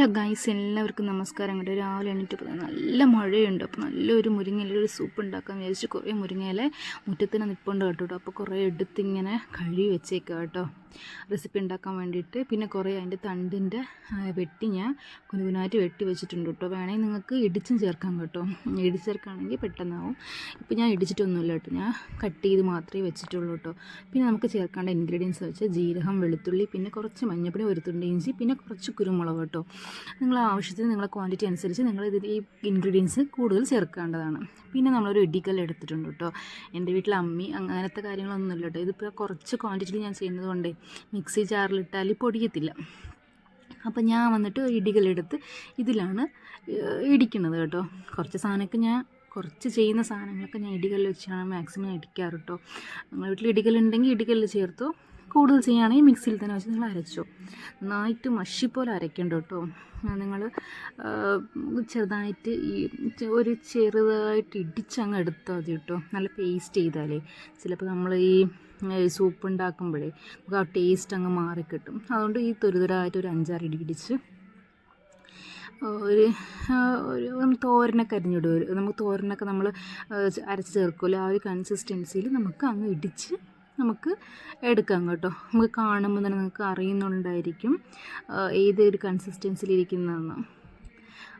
Hello guys, എല്ലാവർക്കും നമസ്കാരം. കേട്ടോ, രാവിലെ എണീറ്റപ്പോൾ നല്ല മഴയുണ്ട്. അപ്പോൾ നല്ലൊരു മുരിങ്ങയിലൊരു സൂപ്പ് ഉണ്ടാക്കാമെന്ന് വിചാരിച്ച് കുറേ മുരിങ്ങയില മുറ്റത്തിന് നിൽപ്പുണ്ട് കേട്ടോ. അപ്പോൾ കുറേ എടുത്തിങ്ങനെ കഴുകി വെച്ചേക്കുക കേട്ടോ, റെസിപ്പി ഉണ്ടാക്കാൻ വേണ്ടിയിട്ട്. പിന്നെ കുറേ അതിൻ്റെ തണ്ടിൻ്റെ വെട്ടി ഞാൻ കുനുകുനായിട്ട് വെട്ടി വെച്ചിട്ടുണ്ട് കേട്ടോ. വേണമെങ്കിൽ നിങ്ങൾക്ക് ഇടിച്ചും ചേർക്കാം കേട്ടോ. ഇടിച്ച് ചേർക്കുകയാണെങ്കിൽ പെട്ടെന്നാവും. ഇപ്പോൾ ഞാൻ ഇടിച്ചിട്ടൊന്നുമില്ല കേട്ടോ, ഞാൻ കട്ട് ചെയ്ത് മാത്രമേ വെച്ചിട്ടുള്ളൂ കേട്ടോ. പിന്നെ നമുക്ക് ചേർക്കേണ്ട ഇൻഗ്രീഡിയൻസ് വെച്ചാൽ ജീരകം, വെളുത്തുള്ളി, പിന്നെ കുറച്ച് മഞ്ഞൾപ്പൊടി, ഒരു തുണ്ട് ഇഞ്ചി, പിന്നെ കുറച്ച് കുരുമുളക് കേട്ടോ. നിങ്ങളെ ആവശ്യത്തിന് നിങ്ങളെ ക്വാണ്ടിറ്റി അനുസരിച്ച് നിങ്ങൾ ഇതിൽ ഈ ഇൻഗ്രീഡിയൻസ് കൂടുതൽ ചേർക്കേണ്ടതാണ്. പിന്നെ നമ്മളൊരു ഇടിക്കല്ല് എടുത്തിട്ടുണ്ട് കേട്ടോ. എൻ്റെ വീട്ടിൽ അമ്മി അങ്ങനത്തെ കാര്യങ്ങളൊന്നുമില്ല കേട്ടോ. ഇതിപ്പോൾ കുറച്ച് ക്വാണ്ടിറ്റിയിൽ ഞാൻ ചെയ്യുന്നത് കൊണ്ട് മിക്സി ജാറിലിട്ടാൽ പൊടിയത്തില്ല. അപ്പം ഞാൻ വന്നിട്ട് ഒരു ഇടികല്ലെടുത്ത് ഇതിലാണ് ഇടിക്കുന്നത് കേട്ടോ. കുറച്ച് സാധനമൊക്കെ ഞാൻ കുറച്ച് ചെയ്യുന്ന സാധനങ്ങളൊക്കെ ഞാൻ ഇടികല്ല് വെച്ചാണ് മാക്സിമം ഇടിക്കാറ് കേട്ടോ. നിങ്ങളുടെ വീട്ടിൽ ഇടികല്ലുണ്ടെങ്കിൽ ഇടികല്ല് ചേർത്തോ, കൂടുതൽ ചെയ്യുകയാണെങ്കിൽ മിക്സിയിൽ തന്നെ വെച്ച് നിങ്ങൾ അരച്ചോ. നന്നായിട്ട് മഷി പോലെ അരയ്ക്കണ്ട കേട്ടോ. നിങ്ങൾ ചെറുതായിട്ട് ഒരു ചെറുതായിട്ട് ഇടിച്ചങ്ങ് എടുത്താൽ മതി കേട്ടോ. നല്ല പേസ്റ്റ് ചെയ്താലേ ചിലപ്പോൾ നമ്മൾ ഈ സൂപ്പ് ഉണ്ടാക്കുമ്പോഴേ നമുക്ക് ആ ടേസ്റ്റ് അങ്ങ് മാറിക്കിട്ടും. അതുകൊണ്ട് ഈ തുരുതുരായിട്ട് ഒരു 5-6 ഇടി ഇടിച്ച് ഒരു തോരനൊക്കെ അരിഞ്ഞിടും. നമുക്ക് തോരനൊക്കെ നമ്മൾ അരച്ച് ചേർക്കുമല്ലോ, ആ ഒരു കൺസിസ്റ്റൻസിയിൽ നമുക്ക് അങ്ങ് ഇടിച്ച് നമുക്ക് എടുക്കാം കേട്ടോ. നമുക്ക് കാണുമ്പോൾ തന്നെ നിങ്ങൾക്ക് അറിയുന്നുണ്ടായിരിക്കും ഏതൊരു കൺസിസ്റ്റൻസിലിരിക്കുന്നതെന്ന്.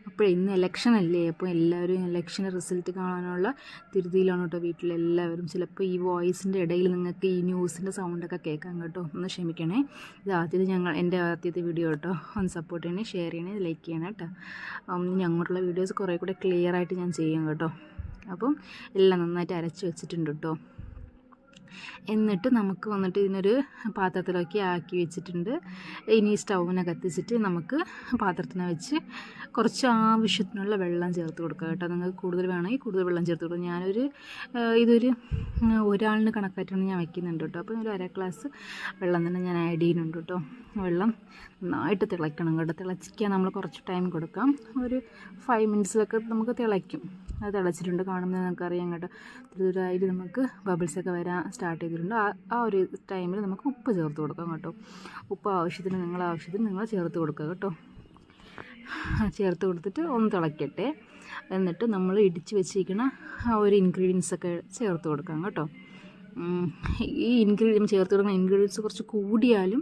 അപ്പോൾ ഇന്ന് ഇലക്ഷൻ അല്ലേ, അപ്പോൾ എല്ലാവരും ഇലക്ഷൻ റിസൾട്ട് കാണാനുള്ള ധൃതിയിലാണ് കേട്ടോ വീട്ടിലെല്ലാവരും. ചിലപ്പോൾ ഈ വോയിസിൻ്റെ ഇടയിൽ നിങ്ങൾക്ക് ഈ ന്യൂസിൻ്റെ സൗണ്ടൊക്കെ കേൾക്കാം കേട്ടോ, ഒന്ന് ക്ഷമിക്കണേ. ഇത് എൻ്റെ ആദ്യത്തെ വീഡിയോ കേട്ടോ. ഒന്ന് സപ്പോർട്ട് ചെയ്യണേ, ഷെയർ ചെയ്യണേ, ലൈക്ക് ചെയ്യണേ കേട്ടോ. ഇനി അങ്ങോട്ടുള്ള വീഡിയോസ് കുറേ കൂടെ ക്ലിയർ ആയിട്ട് ഞാൻ ചെയ്യാം കേട്ടോ. അപ്പം എല്ലാം നന്നായിട്ട് അരച്ച് വെച്ചിട്ടുണ്ട് കേട്ടോ. എന്നിട്ട് നമുക്ക് വന്നിട്ട് ഇതിനൊരു പാത്രത്തിലൊക്കെ ആക്കി വെച്ചിട്ടുണ്ട്. ഇനി സ്റ്റൗവിനെ കത്തിച്ചിട്ട് നമുക്ക് പാത്രത്തിനെ വെച്ച് കുറച്ച് ആവശ്യത്തിനുള്ള വെള്ളം ചേർത്ത് കൊടുക്കുക കേട്ടോ. നിങ്ങൾക്ക് കൂടുതൽ വേണമെങ്കിൽ കൂടുതൽ വെള്ളം ചേർത്ത് കൊടുക്കുക. ഇതൊരു ഒരാളിന് കണക്കായിട്ടാണ് ഞാൻ വയ്ക്കുന്നുണ്ട് കേട്ടോ. അപ്പോൾ ഒരു 1/2 ഗ്ലാസ് വെള്ളം തന്നെ ഞാൻ ആഡ് ചെയ്യുന്നുണ്ട് കേട്ടോ. വെള്ളം നന്നായിട്ട് തിളയ്ക്കണം കേട്ടോ. തിളച്ചിക്കാൻ നമ്മൾ കുറച്ച് ടൈം കൊടുക്കാം. ഒരു 5 മിനിറ്റ്സിലൊക്കെ നമുക്ക് തിളയ്ക്കും. അത് തിളച്ചിട്ടുണ്ട്, കാണുമ്പോൾ നമുക്കറിയാം കേട്ടോ. ചെറുതായിട്ട് നമുക്ക് ബബിൾസൊക്കെ വരാൻ സ്റ്റാർട്ട് ചെയ്തിട്ടുണ്ട്. ആ ഒരു ടൈമിൽ നമുക്ക് ഉപ്പ് ചേർത്ത് കൊടുക്കാം കേട്ടോ. ഉപ്പ് ആവശ്യത്തിന് നിങ്ങൾ ചേർത്ത് കൊടുക്കുക കേട്ടോ. ചേർത്ത് കൊടുത്തിട്ട് ഒന്ന് തിളയ്ക്കട്ടെ. എന്നിട്ട് നമ്മൾ ഇടിച്ച് വെച്ചിരിക്കുന്ന ആ ഒരു ഇൻഗ്രീഡിയൻസൊക്കെ ചേർത്ത് കൊടുക്കാം കേട്ടോ. ഈ ചേർത്ത് കൊടുക്കുന്ന ഇൻഗ്രീഡിയൻസ് കുറച്ച് കൂടിയാലും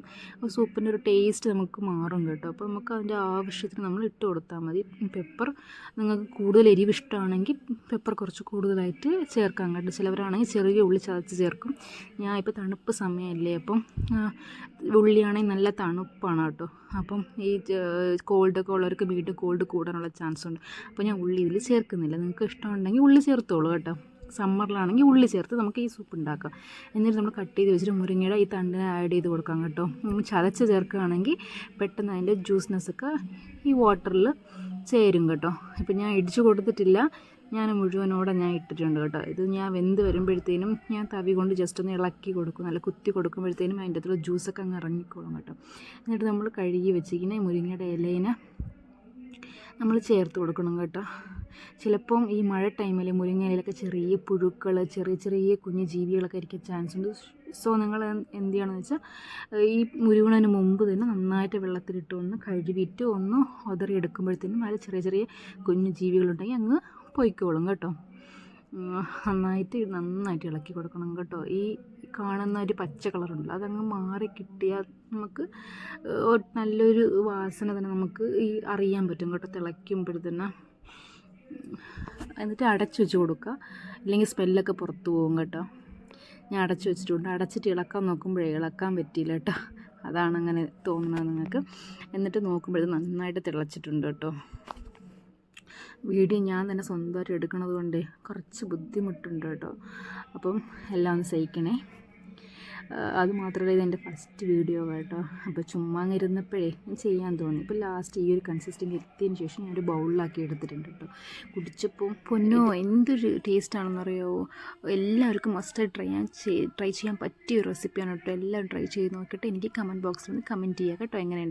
സൂപ്പിൻ്റെ ഒരു ടേസ്റ്റ് നമുക്ക് മാറും കേട്ടോ. അപ്പോൾ നമുക്ക് അതിൻ്റെ ആവശ്യത്തിന് നമ്മൾ ഇട്ട് കൊടുത്താൽ മതി. പെപ്പർ നിങ്ങൾക്ക് കൂടുതൽ എരിവ് ഇഷ്ടമാണെങ്കിൽ പെപ്പർ കുറച്ച് കൂടുതലായിട്ട് ചേർക്കാൻ കേട്ടോ. ചിലവരാണെങ്കിൽ ചെറിയ ഉള്ളി ചതച്ച് ചേർക്കും. ഞാൻ ഇപ്പോൾ തണുപ്പ് സമയമല്ലേ, അപ്പം ഉള്ളിയാണെങ്കിൽ നല്ല തണുപ്പാണ് കേട്ടോ. അപ്പം ഈ കോൾഡൊക്കെ ഉള്ളവർക്ക് വീണ്ടും കോൾഡ് കൂടാനുള്ള ചാൻസ് ഉണ്ട്. അപ്പോൾ ഞാൻ ഉള്ളി ഇതിൽ ചേർക്കുന്നില്ല. നിങ്ങൾക്ക് ഇഷ്ടമുണ്ടെങ്കിൽ ഉള്ളി ചേർത്തോളൂ കേട്ടോ. സമ്മറിലാണെങ്കിൽ ഉള്ളി ചേർത്ത് നമുക്ക് ഈ സൂപ്പ് ഉണ്ടാക്കാം. എന്നിട്ട് നമ്മൾ കട്ട് ചെയ്ത് വെച്ചിട്ട് മുരിങ്ങയുടെ ഈ തണ്ടിനെ ആഡ് ചെയ്ത് കൊടുക്കാം കേട്ടോ. ചതച്ച് ചേർക്കുകയാണെങ്കിൽ പെട്ടെന്ന് അതിൻ്റെ ജ്യൂസ്നെസ്സൊക്കെ ഈ വാട്ടറിൽ ചേരും കേട്ടോ. ഇപ്പം ഞാൻ ഇടിച്ച് കൊടുത്തിട്ടില്ല, ഞാൻ മുഴുവനോടെ ഞാൻ ഇട്ടിട്ടുണ്ട് കേട്ടോ. ഇത് ഞാൻ വെന്ത് വരുമ്പോഴത്തേനും ഞാൻ തവി കൊണ്ട് ജസ്റ്റ് ഒന്ന് ഇളക്കി കൊടുക്കും. നല്ല കുത്തി കൊടുക്കുമ്പോഴത്തേനും അതിൻ്റെ അകത്തുള്ള ജ്യൂസൊക്കെ അങ്ങ് ഇറങ്ങിക്കോളും കേട്ടോ. എന്നിട്ട് നമ്മൾ കഴുകി വെച്ചിരിക്കുന്ന മുരിങ്ങയുടെ ഇലയിനെ നമ്മൾ ചേർത്ത് കൊടുക്കണം കേട്ടോ. ചിലപ്പം ഈ മഴ ടൈമിൽ മുരിങ്ങയിലൊക്കെ ചെറിയ പുഴുക്കൾ, ചെറിയ കുഞ്ഞു ജീവികളൊക്കെ ഇരിക്കാൻ ചാൻസ് ഉണ്ട്. സോ നിങ്ങൾ എന്ത് ചെയ്യണമെന്ന് വെച്ചാൽ ഈ മുരുകണതിന് മുമ്പ് തന്നെ നന്നായിട്ട് വെള്ളത്തിലിട്ട് ഒന്ന് കഴുകിയിട്ട് ഒന്ന് ഉതറി എടുക്കുമ്പോഴത്തേനും അതിൽ ചെറിയ കുഞ്ഞു ജീവികളുണ്ടെങ്കിൽ അങ്ങ് പൊയ്ക്കോളും കേട്ടോ. നന്നായിട്ട് ഇളക്കി കൊടുക്കണം കേട്ടോ. ഈ കാണുന്ന ഒരു പച്ച കളറുണ്ടല്ലോ, അതങ്ങ് മാറി കിട്ടിയാൽ നമുക്ക് നല്ലൊരു വാസന തന്നെ നമുക്ക് ഈ അറിയാൻ പറ്റും കേട്ടോ തിളയ്ക്കുമ്പോഴത്തന്നെ. എന്നിട്ട് അടച്ചു വെച്ച് കൊടുക്കുക, ഇല്ലെങ്കിൽ സ്മെല്ലൊക്കെ പുറത്ത് പോകും കേട്ടോ. ഞാൻ അടച്ചു വെച്ചിട്ടുണ്ട്. അടച്ചിട്ട് ഇളക്കാൻ നോക്കുമ്പോഴേ ഇളക്കാൻ പറ്റിയില്ല കേട്ടോ. അതാണ് അങ്ങനെ തോന്നുന്നത് നിങ്ങൾക്ക്. എന്നിട്ട് നോക്കുമ്പോഴേ നന്നായിട്ട് തിളച്ചിട്ടുണ്ട് കേട്ടോ. വീഡിയോ ഞാൻ തന്നെ സ്വന്തമായിട്ട് എടുക്കുന്നത് കൊണ്ട് കുറച്ച് ബുദ്ധിമുട്ടുണ്ട് കേട്ടോ. അപ്പം എല്ലാം ഒന്ന് സഹിക്കണേ. അതുമാത്രമല്ല, ഇതെൻ്റെ ഫസ്റ്റ് വീഡിയോ കേട്ടോ. അപ്പോൾ ചുമ്മാ ഇരുന്നപ്പോഴേ ചെയ്യാൻ തോന്നി. ഇപ്പോൾ ലാസ്റ്റ് ഈ ഒരു കൺസിസ്റ്റൻസി എത്തിയതിന് ശേഷം ഞാനൊരു ബൗളിലാക്കി എടുത്തിട്ടുണ്ട് കേട്ടോ. കുടിച്ചപ്പോൾ പൊന്നോ എന്തൊരു ടേസ്റ്റാണെന്ന് അറിയാമോ. എല്ലാവർക്കും മസ്റ്റായി ട്രൈ ചെയ്യാൻ പറ്റിയ ഒരു റെസിപ്പിയാണ് കേട്ടോ. എല്ലാവരും ട്രൈ ചെയ്ത് നോക്കിയിട്ട് എനിക്ക് കമൻറ്റ് ബോക്സിൽ നിന്ന് കമൻറ്റ് ചെയ്യുക കേട്ടോ. എങ്ങനെയുണ്ട്